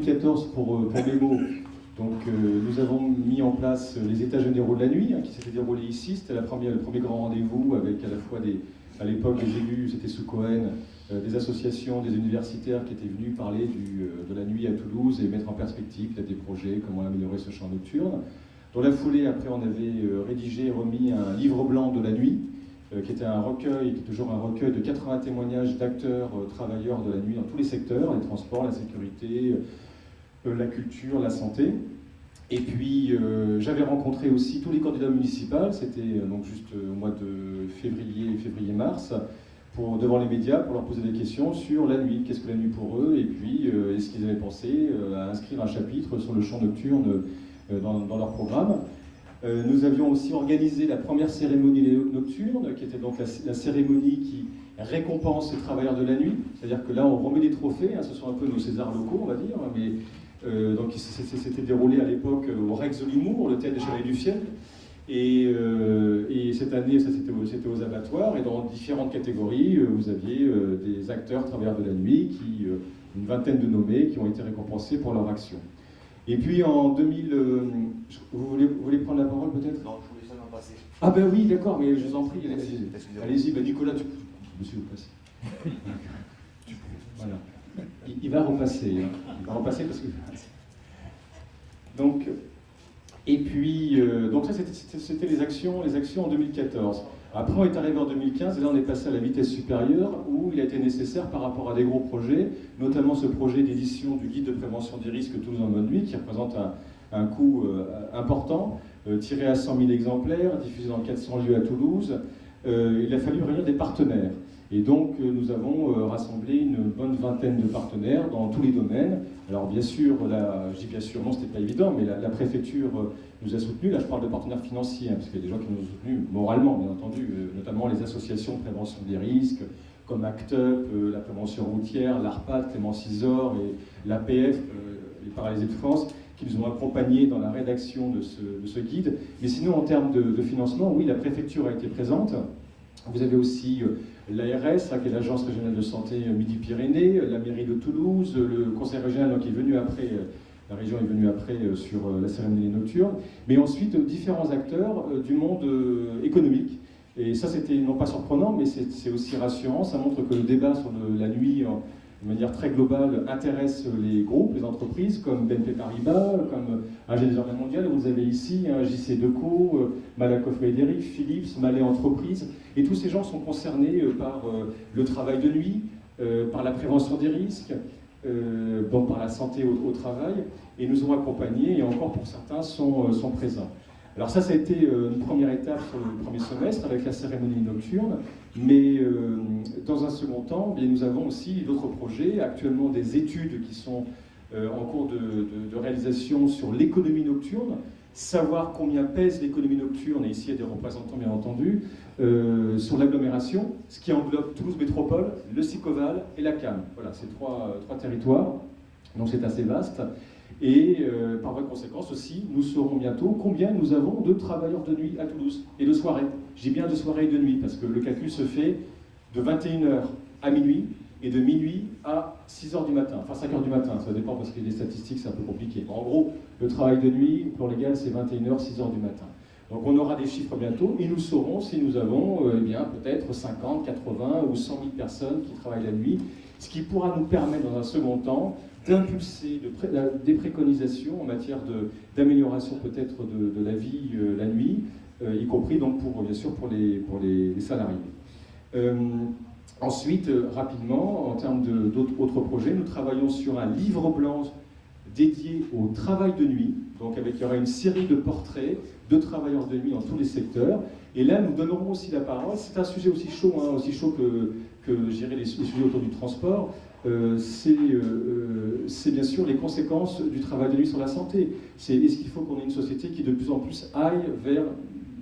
2014, pour mes mots, donc, nous avons mis en place les États généraux de la nuit, qui s'étaient déroulés ici. C'était le premier grand rendez-vous avec à la fois à l'époque des élus, c'était sous Cohen, des associations, des universitaires qui étaient venus parler de la nuit à Toulouse et mettre en perspective peut-être des projets, comment améliorer ce champ nocturne. Dans la foulée, après, on avait rédigé et remis un livre blanc de la nuit, qui était un recueil, qui est toujours un recueil de 80 témoignages d'acteurs, travailleurs de la nuit dans tous les secteurs, les transports, la sécurité, la culture, la santé. Et puis, j'avais rencontré aussi tous les candidats municipaux, c'était donc juste au mois de février-mars, devant les médias, pour leur poser des questions sur la nuit, qu'est-ce que la nuit pour eux, et puis est-ce qu'ils avaient pensé à inscrire un chapitre sur le champ nocturne dans leur programme. Nous avions aussi organisé la première cérémonie nocturne, qui était donc la cérémonie qui récompense les travailleurs de la nuit, c'est-à-dire que là on remet des trophées, ce sont un peu nos Césars locaux on va dire, mais donc c'était déroulé à l'époque au Rex de l'Humour, le théâtre des Chevaliers du Ciel, et cette année ça c'était aux abattoirs, et dans différentes catégories vous aviez des acteurs travailleurs de la nuit, une vingtaine de nommés qui ont été récompensés pour leur action. Et puis en 2000, vous voulez prendre la parole peut-être? Non, je voulais seulement passer. Ah ben oui, d'accord, mais je vous en prie, allez-y, Nicolas, monsieur vous passez. Voilà. Il va repasser, il va repasser parce que... Donc, et puis, donc ça c'était les actions en 2014. Après on est arrivé en 2015 et là on est passé à la vitesse supérieure où il a été nécessaire par rapport à des gros projets, notamment ce projet d'édition du guide de prévention des risques Toulouse en mode nuit qui représente un coût important, tiré à 100 000 exemplaires, diffusé dans 400 lieux à Toulouse. Il a fallu réunir des partenaires. Et donc, nous avons rassemblé une bonne vingtaine de partenaires dans tous les domaines. Alors, bien sûr, je dis bien sûr, non, c'était pas évident, mais la préfecture nous a soutenus. Là, je parle de partenaires financiers, parce qu'il y a des gens qui nous ont soutenus moralement, bien entendu, notamment les associations de prévention des risques, comme ACT UP, la prévention routière, l'ARPAD, Clémence Isor et l'APF, les Paralysés de France, qui nous ont accompagnés dans la rédaction de ce guide. Mais sinon, en termes de financement, oui, la préfecture a été présente. Vous avez aussi l'ARS, qui est l'Agence régionale de santé Midi-Pyrénées, la mairie de Toulouse, le conseil régional qui est venu après, la région est venue après sur la cérémonie nocturne, mais ensuite différents acteurs du monde économique. Et ça, c'était non pas surprenant, mais c'est aussi rassurant. Ça montre que le débat sur la nuit, de manière très globale, intéresse les groupes, les entreprises, comme BNP Paribas, comme AG des Organes Mondiales. Vous avez ici JC Deco, Malakoff Médéric, Philips, Malais Entreprises. Et tous ces gens sont concernés par le travail de nuit, par la prévention des risques, par la santé au travail, et nous ont accompagnés, et encore pour certains sont présents. Alors ça a été une première étape sur le premier semestre avec la cérémonie nocturne, mais dans un second temps, bien, nous avons aussi d'autres projets, actuellement des études qui sont en cours de réalisation sur l'économie nocturne, savoir combien pèse l'économie nocturne, et ici il y a des représentants bien entendu, sur l'agglomération, ce qui englobe Toulouse Métropole, le Sicoval et la CAM. Voilà, c'est trois territoires, donc c'est assez vaste. Et par voie de conséquence aussi, nous saurons bientôt combien nous avons de travailleurs de nuit à Toulouse et de soirée. Je dis bien de soirée et de nuit parce que le calcul se fait de 21h à minuit et de minuit à 6h du matin, enfin 5h du matin, ça dépend parce que les statistiques c'est un peu compliqué. En gros, le travail de nuit, plan légal, c'est 21h, 6h du matin. Donc on aura des chiffres bientôt et nous saurons si nous avons peut-être 50, 80 ou 100 000 personnes qui travaillent la nuit, ce qui pourra nous permettre dans un second temps d'impulser des préconisations en matière d'amélioration peut-être de la vie la nuit, y compris donc bien sûr pour les salariés. Ensuite, rapidement, en termes d'autres projets, nous travaillons sur un livre blanc dédié au travail de nuit, donc il y aura une série de portraits de travailleurs de nuit dans tous les secteurs, et là nous donnerons aussi la parole. C'est un sujet aussi chaud que je dirais les sujets autour du transport. C'est bien sûr les conséquences du travail de nuit sur la santé. Est-ce qu'il faut qu'on ait une société qui de plus en plus aille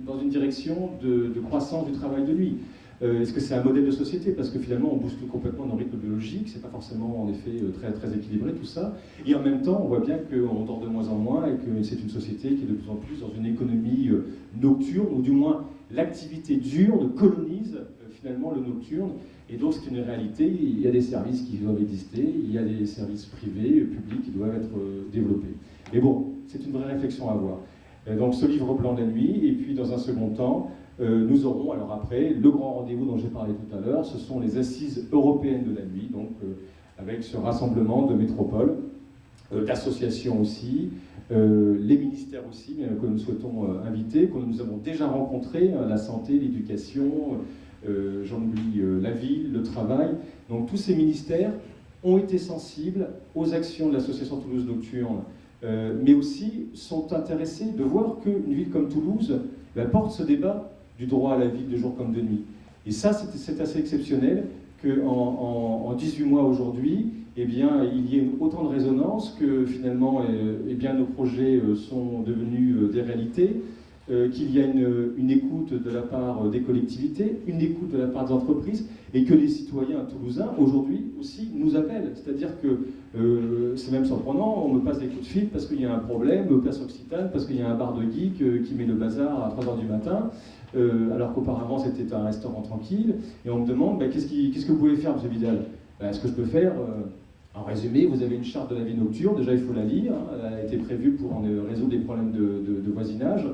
dans une direction de croissance du travail de nuit? Est-ce que c'est un modèle de société? Parce que finalement, on bouscule complètement nos rythmes biologiques, c'est pas forcément en effet très équilibré tout ça. Et en même temps, on voit bien qu'on dort de moins en moins et que c'est une société qui est de plus en plus dans une économie nocturne, ou du moins l'activité diurne colonise finalement le nocturne. Et donc c'est une réalité, il y a des services qui doivent exister, il y a des services privés, publics qui doivent être développés. Mais bon, c'est une vraie réflexion à avoir. Donc ce livre blanc de la nuit, et puis dans un second temps, nous aurons alors après le grand rendez-vous dont j'ai parlé tout à l'heure, ce sont les assises européennes de la nuit, donc avec ce rassemblement de métropoles, d'associations aussi, les ministères aussi que nous souhaitons inviter, que nous avons déjà rencontrés, la santé, l'éducation, j'en oublie la ville, le travail. Donc tous ces ministères ont été sensibles aux actions de l'association Toulouse Nocturne, mais aussi sont intéressés de voir qu'une ville comme Toulouse porte ce débat du droit à la vie de jour comme de nuit. Et ça, c'est assez exceptionnel qu'en 18 mois aujourd'hui, eh bien, il y ait autant de résonance que finalement eh bien, nos projets sont devenus des réalités, qu'il y a une écoute de la part des collectivités, une écoute de la part des entreprises, et que les citoyens toulousains, aujourd'hui, aussi nous appellent. C'est-à-dire que c'est même surprenant, on me passe des coups de fil parce qu'il y a un problème, place Occitane, parce qu'il y a un bar de geek qui met le bazar à 3h du matin, alors qu'auparavant c'était un restaurant tranquille, et on me demande qu'est-ce que vous pouvez faire, M. Vidal? Ce que je peux faire, en résumé, vous avez une charte de la vie nocturne, déjà il faut la lire, elle a été prévue pour résoudre des problèmes de voisinage.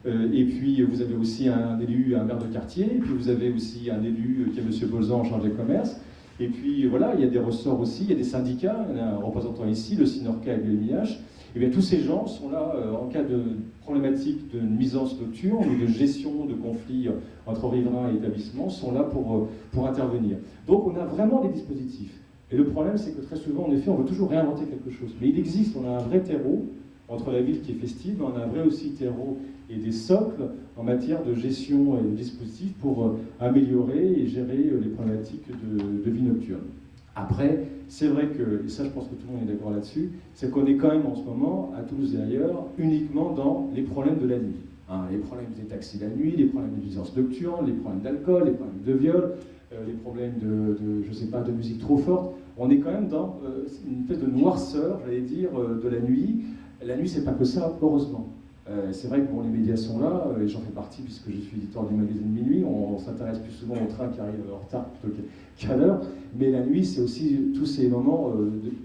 Et puis vous avez aussi un élu, un maire de quartier, et puis vous avez aussi un élu qui est M. Bolzan en charge des commerces. Et puis voilà, il y a des ressorts aussi, il y a des syndicats, il y a un représentant ici, le SINORCA et le MIH. Et bien tous ces gens sont là en cas de problématique de nuisance nocturne ou de gestion de conflits entre riverains et établissements, sont là pour intervenir. Donc on a vraiment des dispositifs. Et le problème, c'est que très souvent, en effet, on veut toujours réinventer quelque chose. Mais il existe, on a un vrai terreau entre la ville qui est festive, mais on a un vrai aussi terreau et des socles en matière de gestion et de dispositifs pour améliorer et gérer les problématiques de vie nocturne. Après, c'est vrai que, et ça je pense que tout le monde est d'accord là-dessus, c'est qu'on est quand même en ce moment, à Toulouse et ailleurs, uniquement dans les problèmes de la nuit. Les problèmes des taxis la nuit, les problèmes de nuisance nocturne, les problèmes d'alcool, les problèmes de viol, les problèmes je sais pas, de musique trop forte. On est quand même dans une espèce de noirceur, j'allais dire, de la nuit. La nuit, c'est pas que ça, heureusement. C'est vrai que bon, les médias sont là, et j'en fais partie puisque je suis éditeur du magazine Minuit, on s'intéresse plus souvent aux trains qui arrivent en retard plutôt qu'à l'heure, mais la nuit c'est aussi tous ces moments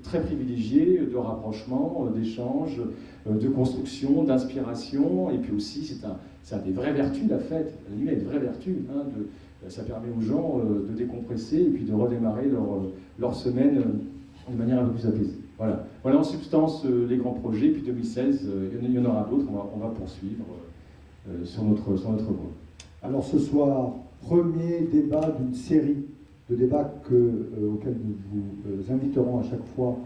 très privilégiés de rapprochement, d'échange, de construction, d'inspiration, et puis aussi ça a des vraies vertus la fête, la nuit a des vraies vertus, ça permet aux gens de décompresser et puis de redémarrer leur semaine de manière un peu plus apaisée. Voilà en substance les grands projets, puis 2016, il y en aura d'autres, on va poursuivre sur notre voie. Alors ce soir, premier débat d'une série de débats auxquels nous vous inviterons à chaque fois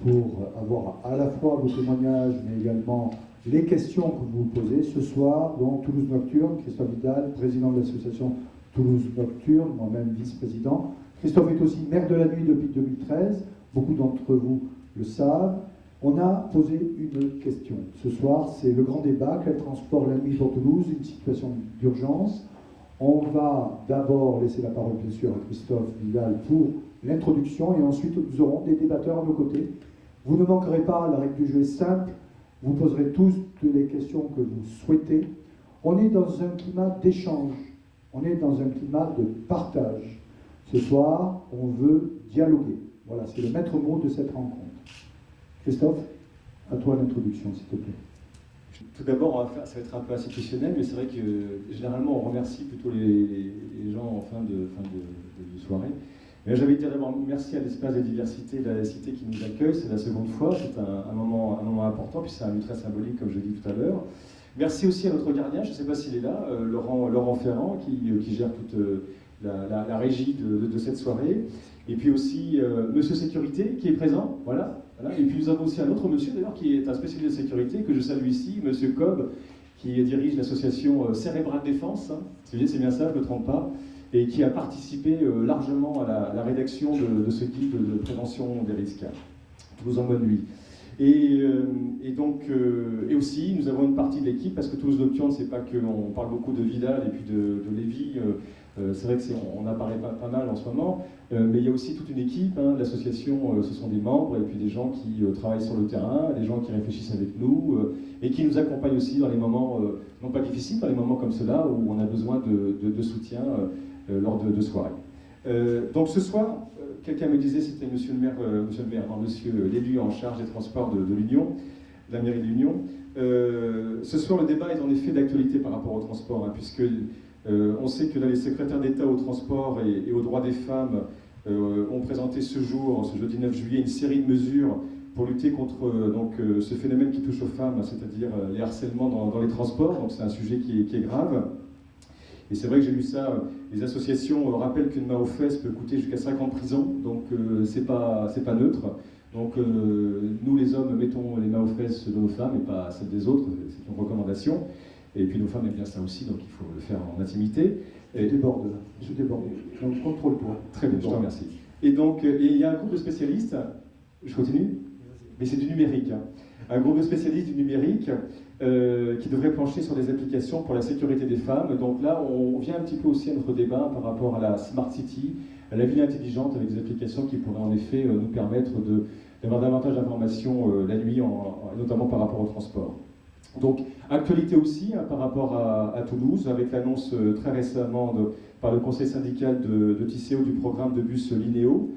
pour avoir à la fois vos témoignages, mais également les questions que vous vous posez. Ce soir, donc Toulouse Nocturne, Christophe Vidal, président de l'association Toulouse Nocturne, moi-même vice-président. Christophe est aussi maire de la nuit depuis 2013, beaucoup d'entre vous le savent. On a posé une question. Ce soir, c'est le grand débat, quel transport la nuit pour Toulouse, une situation d'urgence. On va d'abord laisser la parole, bien sûr, à Christophe Vidal pour l'introduction, et ensuite nous aurons des débatteurs à nos côtés. Vous ne manquerez pas, la règle du jeu est simple, vous poserez tous toutes les questions que vous souhaitez. On est dans un climat d'échange, on est dans un climat de partage. Ce soir, on veut dialoguer. Voilà, c'est le maître mot de cette rencontre. Christophe, à toi l'introduction, s'il te plaît. Tout d'abord, ça va être un peu institutionnel, mais c'est vrai que généralement on remercie plutôt les gens en fin de soirée. Mais j'avais été d'abord merci à l'espace de diversité de la cité qui nous accueille, c'est la seconde fois, c'est un moment important, puis c'est un lieu très symbolique comme je l'ai dit tout à l'heure. Merci aussi à notre gardien, je ne sais pas s'il est là, Laurent Ferrand, qui gère toute la régie de cette soirée. Et puis aussi Monsieur Sécurité qui est présent, voilà. Et puis nous avons aussi un autre monsieur d'ailleurs qui est un spécialiste de sécurité que je salue ici, Monsieur Cobb, qui dirige l'association Cérébral Défense, c'est bien ça, je ne me trompe pas, et qui a participé largement à la rédaction de ce guide de prévention des risques. Toulouse en bonne nuit. Et aussi, nous avons une partie de l'équipe, parce que Toulouse Nocturne, c'est pas qu'on parle beaucoup de Vidal et puis de Lévy, c'est vrai qu'on apparaît pas mal en ce moment, mais il y a aussi toute une équipe, hein, l'association, ce sont des membres, et puis des gens qui travaillent sur le terrain, des gens qui réfléchissent avec nous, et qui nous accompagnent aussi dans les moments, non pas difficiles, dans les moments comme ceux-là, où on a besoin de soutien lors de soirées. Donc ce soir, quelqu'un me disait, c'était monsieur l'élu en charge des transports de l'Union, de la mairie de l'Union. Ce soir, le débat est en effet d'actualité par rapport au transport, hein, puisque on sait que là, les secrétaires d'État au transport et aux droits des femmes ont présenté ce jeudi 9 juillet, une série de mesures pour lutter contre ce phénomène qui touche aux femmes, c'est-à-dire les harcèlements dans les transports. Donc c'est un sujet qui est grave. Et c'est vrai que j'ai lu ça, les associations rappellent qu'une main aux fesses peut coûter jusqu'à 5 ans de prison, donc c'est pas neutre. Donc nous les hommes mettons les mains aux fesses de nos femmes et pas celles des autres, c'est une recommandation. Et puis nos femmes aiment bien ça aussi, donc il faut le faire en intimité. Je déborde. Donc contrôle-toi. Très bien, je te remercie. Et donc il y a un groupe de spécialistes, je continue, mais c'est du numérique, hein. Un groupe de spécialistes du numérique qui devrait plancher sur des applications pour la sécurité des femmes. Donc là, on vient un petit peu aussi à notre débat par rapport à la Smart City, à la ville intelligente, avec des applications qui pourraient en effet nous permettre d'avoir davantage d'informations la nuit, notamment par rapport au transport. Donc, actualité aussi hein, par rapport à Toulouse, avec l'annonce très récemment par le conseil syndical de Tisséo du programme de bus Linéo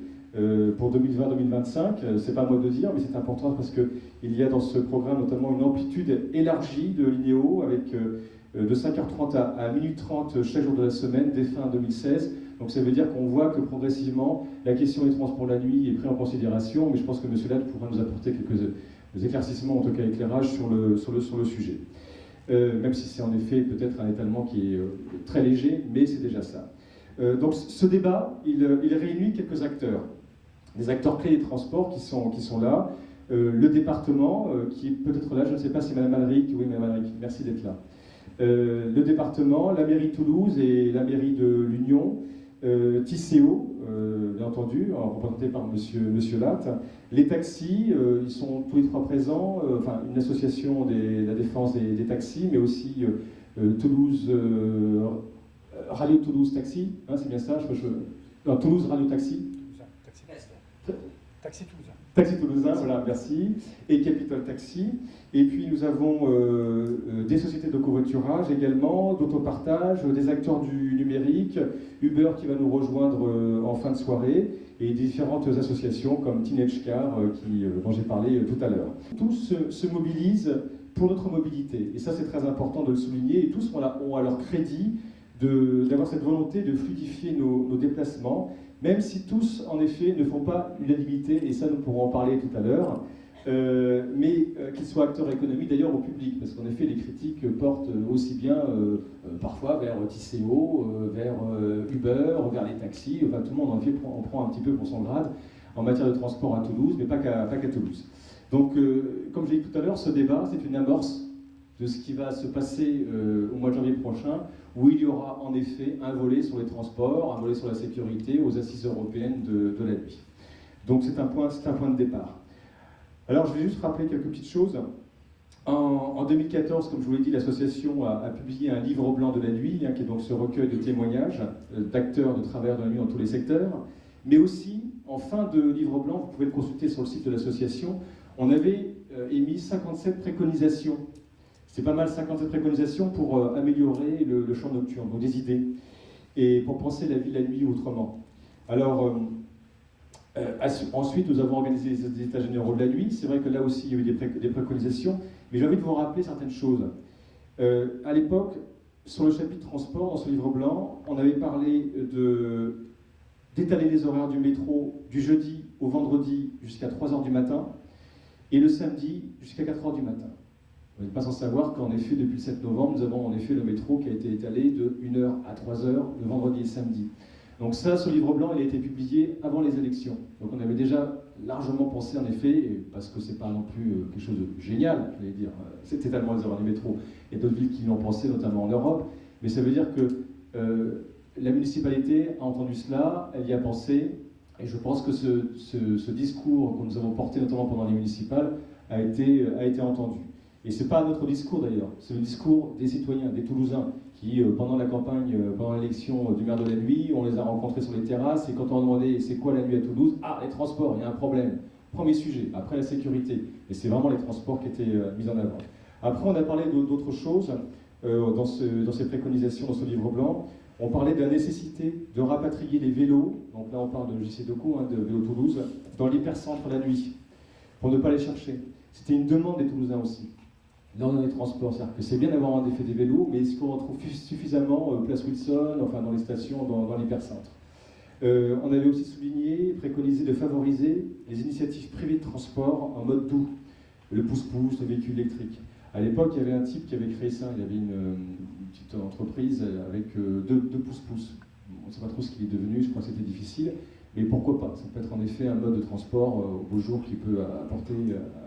pour 2020-2025. C'est pas à moi de dire, mais c'est important parce qu'il y a dans ce programme notamment une amplitude élargie de Linéo, avec de 5h30 à 12h30 chaque jour de la semaine, dès fin 2016. Donc ça veut dire qu'on voit que progressivement, la question des transports la nuit est prise en considération, mais je pense que M. Ladd pourra nous apporter quelques éclaircissements, en tout cas éclairage sur le sujet. Même si c'est en effet peut-être un étalement qui est très léger, mais c'est déjà ça. Donc ce débat, il réunit quelques acteurs. Des acteurs clés des transports qui sont là. Le département, qui est peut-être là, je ne sais pas si Mme Alric, oui Mme Alric, merci d'être là. Le département, la mairie de Toulouse et la mairie de l'Union, Tisséo, bien entendu, représenté par Monsieur Latt. Les taxis, ils sont tous les trois présents, enfin une association de la défense des taxis, mais aussi Toulouse, Radio Toulouse Taxi, hein, c'est bien ça, non, Toulouse Radio Taxi. Taxi Toulousain. Taxi Toulousain, voilà, merci. Et Capital Taxi. Et puis nous avons des sociétés de covoiturage également, d'autopartage, des acteurs du numérique, Uber qui va nous rejoindre en fin de soirée, et différentes associations comme Teenage Car, dont j'ai parlé tout à l'heure. Tous se mobilisent pour notre mobilité. Et ça, c'est très important de le souligner. Et tous ont à leur crédit d'avoir cette volonté de fluidifier nos déplacements, même si tous, en effet, ne font pas l'unanimité, et ça, nous pourrons en parler tout à l'heure, mais qu'ils soient acteurs économiques, d'ailleurs, au public, parce qu'en effet, les critiques portent aussi bien, parfois, vers Tisséo, vers Uber, vers les taxis, enfin, tout le monde, en effet, en prend un petit peu pour son grade en matière de transport à Toulouse, mais pas qu'à Toulouse. Donc, comme j'ai dit tout à l'heure, ce débat, c'est une amorce de ce qui va se passer au mois de janvier prochain, où il y aura en effet un volet sur les transports, un volet sur la sécurité aux assises européennes de la nuit. Donc c'est un point de départ. Alors je vais juste rappeler quelques petites choses. En 2014, comme je vous l'ai dit, l'association a publié un livre blanc de la nuit, hein, qui est donc ce recueil de témoignages d'acteurs, de travailleurs de la nuit dans tous les secteurs. Mais aussi, en fin de livre blanc, vous pouvez le consulter sur le site de l'association, on avait émis 57 préconisations. C'est pas mal, 57 préconisations pour améliorer le champ nocturne, donc des idées, et pour penser la vie la nuit autrement. Alors, ensuite, nous avons organisé les états généraux de la nuit. C'est vrai que là aussi, il y a eu des préconisations, mais j'ai envie de vous rappeler certaines choses. À l'époque, sur le chapitre transport, dans ce livre blanc, on avait parlé d'étaler les horaires du métro du jeudi au vendredi jusqu'à 3h du matin, et le samedi jusqu'à 4h du matin. Vous n'êtes pas sans savoir qu'en effet, depuis le 7 novembre, nous avons en effet le métro qui a été étalé de 1h à 3h le vendredi et samedi. Donc ça, ce livre blanc, il a été publié avant les élections. Donc on avait déjà largement pensé en effet, parce que c'est pas non plus quelque chose de génial, je vais dire, cet étalement des horaires du métro. Il y a d'autres villes qui l'ont pensé, notamment en Europe, mais ça veut dire que la municipalité a entendu cela, elle y a pensé, et je pense que ce discours que nous avons porté notamment pendant les municipales a été entendu. Et ce n'est pas notre discours d'ailleurs, c'est le discours des citoyens, des Toulousains, qui pendant la campagne, pendant l'élection du maire de la Nuit, on les a rencontrés sur les terrasses, et quand on a demandé c'est quoi la nuit à Toulouse, ah, les transports, il y a un problème. Premier sujet, après la sécurité, et c'est vraiment les transports qui étaient mis en avant. Après, on a parlé d'autres choses dans ces préconisations, dans ce livre blanc. On parlait de la nécessité de rapatrier les vélos, donc là on parle de JC Decaux, de Vélo Toulouse, dans l'hypercentre la nuit, pour ne pas les chercher. C'était une demande des Toulousains aussi. Là on a les transports, c'est-à-dire que c'est bien d'avoir en effet des vélos, mais est-ce qu'on en trouve suffisamment place Wilson, enfin dans les stations, dans l'hypercentre. On avait aussi souligné, préconisé de favoriser les initiatives privées de transport en mode doux, le pouce-pouce, le véhicule électrique. À l'époque, il y avait un type qui avait créé ça, il avait une petite entreprise avec deux pouce-pouce. On ne sait pas trop ce qu'il est devenu, je crois que c'était difficile, mais pourquoi pas. Ça peut être en effet un mode de transport au beau jour qui peut apporter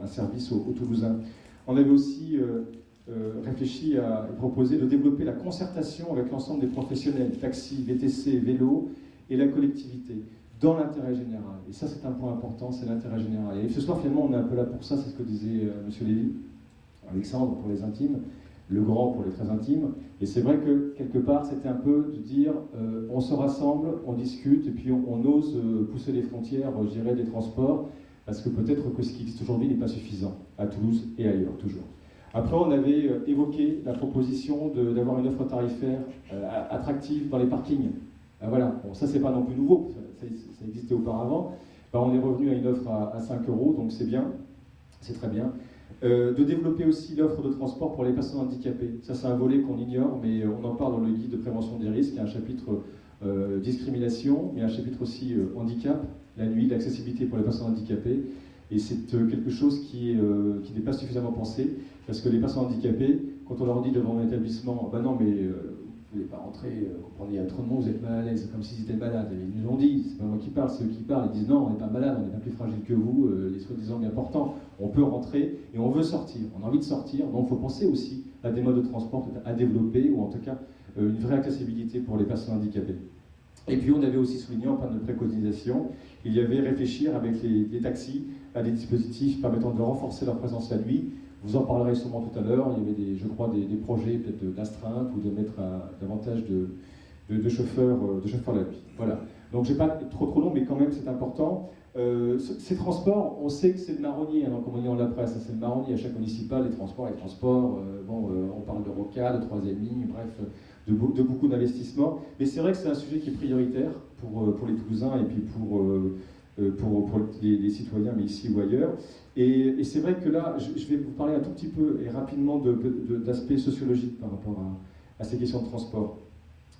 un service aux Toulousains. On avait aussi réfléchi à proposer de développer la concertation avec l'ensemble des professionnels, taxi, VTC, vélo, et la collectivité, dans l'intérêt général. Et ça, c'est un point important, c'est l'intérêt général. Et ce soir, finalement, on est un peu là pour ça, c'est ce que disait M. Lévy, Alexandre pour les intimes, le grand pour les très intimes. Et c'est vrai que, quelque part, c'était un peu de dire, on se rassemble, on discute, et puis on ose pousser les frontières, je dirais, des transports, parce que peut-être que ce qui existe aujourd'hui n'est pas suffisant, à Toulouse et ailleurs, toujours. Après, on avait évoqué la proposition d'avoir une offre tarifaire attractive dans les parkings. Voilà, bon, ça c'est pas non plus nouveau, ça existait auparavant. On est revenu à une offre à 5 €, donc c'est bien, c'est très bien. De développer aussi l'offre de transport pour les personnes handicapées. Ça c'est un volet qu'on ignore, mais on en parle dans le guide de prévention des risques. Il y a un chapitre discrimination, mais un chapitre aussi handicap, la nuit, l'accessibilité pour les personnes handicapées. Et c'est quelque chose qui n'est pas suffisamment pensé, parce que les personnes handicapées, quand on leur dit devant un établissement, ben non mais vous ne voulez pas rentrer, vous comprenez, il y a trop de monde, vous êtes mal à l'aise, comme s'ils étaient malades. Et ils nous l'ont dit, c'est pas moi qui parle, c'est eux qui parlent. Ils disent non, on n'est pas malade, on n'est pas plus fragile que vous, les soi-disant importants. On peut rentrer et on veut sortir, on a envie de sortir. Donc il faut penser aussi à des modes de transport à développer, ou en tout cas une vraie accessibilité pour les personnes handicapées. Et puis on avait aussi souligné en termes de préconisation, il y avait réfléchir avec les taxis à des dispositifs permettant de renforcer leur présence la nuit. Vous en parlerez sûrement tout à l'heure. Il y avait, je crois, des projets peut-être d'astreinte ou de mettre davantage de chauffeurs la nuit. Voilà. Donc je ne vais pas être trop long, mais quand même c'est important. Ces transports, on sait que c'est le marronnier, hein, comme on dit dans la presse, c'est le marronnier à chaque municipal, les transports. On parle de ROCA, de troisième ligne, bref, de beaucoup d'investissements. Mais c'est vrai que c'est un sujet qui est prioritaire pour les Toulousains et puis pour les citoyens, mais ici ou ailleurs. Et c'est vrai que là, je vais vous parler un tout petit peu et rapidement d'aspects sociologiques par rapport à ces questions de transport.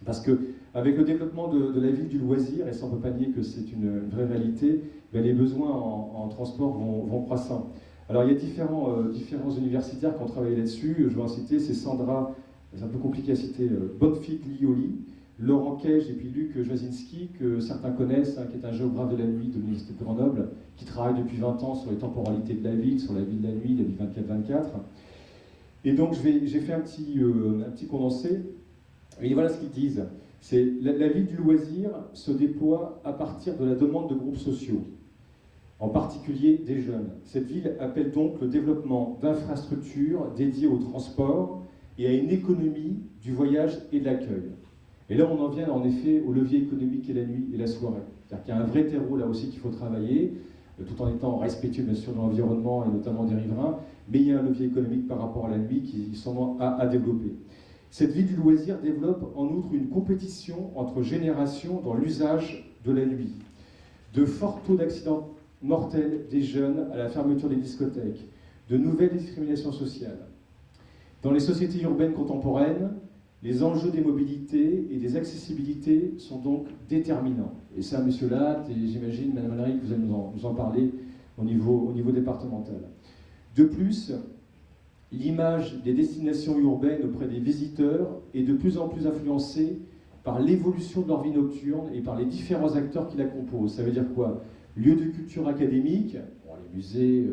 Parce qu'avec le développement de la ville du loisir, et ça on ne peut pas nier que c'est une vraie réalité, ben les besoins en transport vont croissant. Alors il y a différents universitaires qui ont travaillé là-dessus. Je vais en citer, c'est Sandra, c'est un peu compliqué à citer, Bonfigt-Lioli, Laurent Cage et puis Luc Jasinski, que certains connaissent, hein, qui est un géographe de la nuit de l'Université de Grenoble, qui travaille depuis 20 ans sur les temporalités de la ville, sur la ville de la nuit, la vie 24-24. Et donc j'ai fait un petit condensé, et voilà ce qu'ils disent. C'est la ville du loisir se déploie à partir de la demande de groupes sociaux, en particulier des jeunes. Cette ville appelle donc le développement d'infrastructures dédiées au transport et à une économie du voyage et de l'accueil. Et là, on en vient en effet au levier économique et la nuit et la soirée. C'est-à-dire qu'il y a un vrai terreau là aussi qu'il faut travailler, tout en étant respectueux bien sûr de l'environnement et notamment des riverains, mais il y a un levier économique par rapport à la nuit qui sont à développer. Cette ville du loisir développe en outre une compétition entre générations dans l'usage de la nuit. De forts taux d'accidents mortels des jeunes à la fermeture des discothèques, de nouvelles discriminations sociales. Dans les sociétés urbaines contemporaines, les enjeux des mobilités et des accessibilités sont donc déterminants. Et ça, monsieur Latte, et j'imagine, madame Alaric, vous allez nous en parler au niveau départemental. De plus, l'image des destinations urbaines auprès des visiteurs est de plus en plus influencée par l'évolution de leur vie nocturne et par les différents acteurs qui la composent. Ça veut dire quoi? Lieux de culture académique, bon, les musées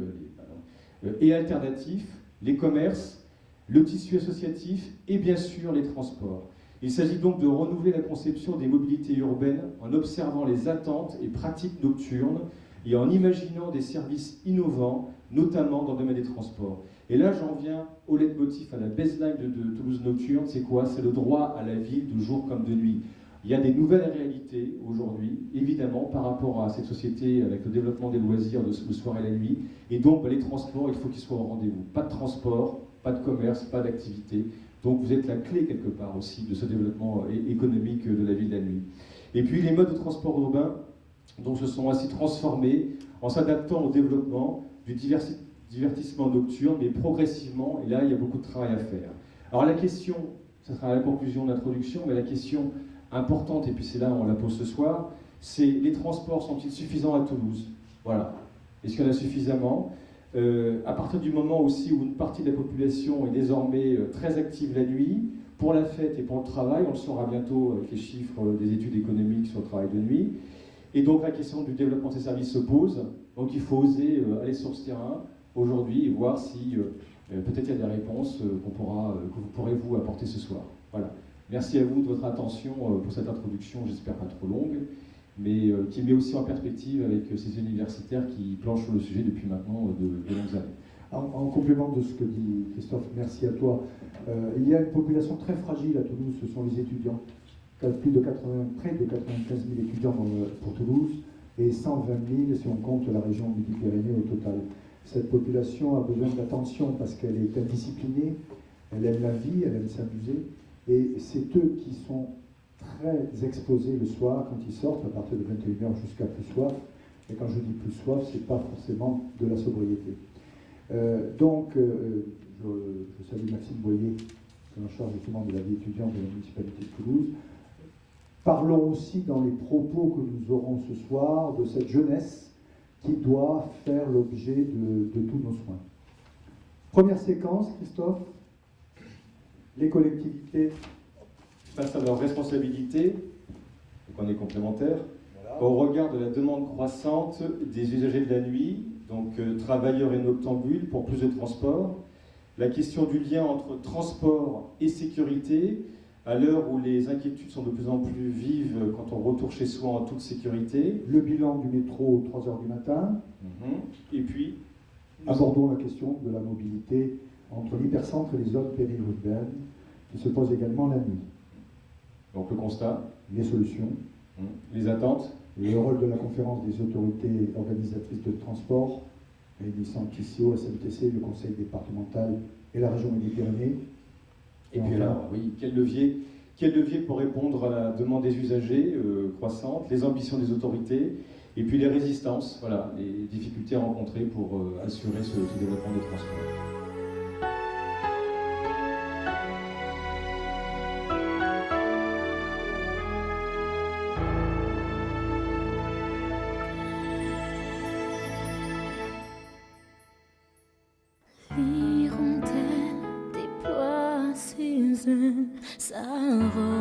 et alternatifs, les commerces, le tissu associatif et bien sûr les transports. Il s'agit donc de renouveler la conception des mobilités urbaines en observant les attentes et pratiques nocturnes et en imaginant des services innovants, notamment dans le domaine des transports. Et là, j'en viens au leitmotiv, à la baseline de Toulouse Nocturne, c'est quoi? C'est le droit à la ville de jour comme de nuit. Il y a des nouvelles réalités aujourd'hui, évidemment, par rapport à cette société avec le développement des loisirs le soir et la nuit. Et donc, les transports, il faut qu'ils soient au rendez-vous. Pas de transport, pas de commerce, pas d'activité. Donc, vous êtes la clé, quelque part, aussi, de ce développement économique de la ville de la nuit. Et puis, les modes de transport urbain donc, se sont ainsi transformés en s'adaptant au développement du divertissement nocturne, mais progressivement, et là, il y a beaucoup de travail à faire. Alors, la question, ça sera la conclusion de l'introduction, mais la question importante, et puis c'est là où on la pose ce soir, c'est les transports sont-ils suffisants à Toulouse? Voilà. Est-ce qu'il y en a suffisamment? À partir du moment aussi où une partie de la population est désormais très active la nuit, pour la fête et pour le travail, on le saura bientôt avec les chiffres des études économiques sur le travail de nuit, et donc la question du développement de ces services se pose, donc il faut oser aller sur ce terrain aujourd'hui et voir si peut-être il y a des réponses que vous pourrez vous apporter ce soir. Voilà. Merci à vous de votre attention pour cette introduction, j'espère pas trop longue, mais qui met aussi en perspective avec ces universitaires qui planchent sur le sujet depuis maintenant de longues années. En complément de ce que dit Christophe, merci à toi. Il y a une population très fragile à Toulouse, ce sont les étudiants. Près de 95 000 étudiants pour Toulouse et 120 000 si on compte la région Midi-Pyrénées au total. Cette population a besoin d'attention parce qu'elle est indisciplinée, elle aime la vie, elle aime s'amuser. Et c'est eux qui sont très exposés le soir quand ils sortent, à partir de 21h jusqu'à plus soif. Et quand je dis plus soif, ce n'est pas forcément de la sobriété. Donc, je salue Maxime Boyer, qui est en charge justement de la vie étudiante de la municipalité de Toulouse. Parlons aussi dans les propos que nous aurons ce soir de cette jeunesse qui doit faire l'objet de tous nos soins. Première séquence, Christophe. Les collectivités face à leurs responsabilités, donc on est complémentaires, voilà. Au regard de la demande croissante des usagers de la nuit, donc travailleurs et noctambules pour plus de transport, la question du lien entre transport et sécurité, à l'heure où les inquiétudes sont de plus en plus vives quand on retourne chez soi en toute sécurité. Le bilan du métro aux 3h du matin. Et puis, abordons la question de la mobilité entre l'hypercentre et les zones périurbaines, qui se pose également la nuit. Donc le constat. Les solutions. Les attentes. Le rôle de la conférence des autorités organisatrices de transport, réunissant TCO, SMTC, le conseil départemental et la région Midi-Pyrénées. Et puis là, oui, quel levier pour répondre à la demande des usagers croissante, les ambitions des autorités, et puis les résistances, voilà, les difficultés rencontrées pour assurer ce développement des transports. L'hirondelle déploie ses ailes, sa robe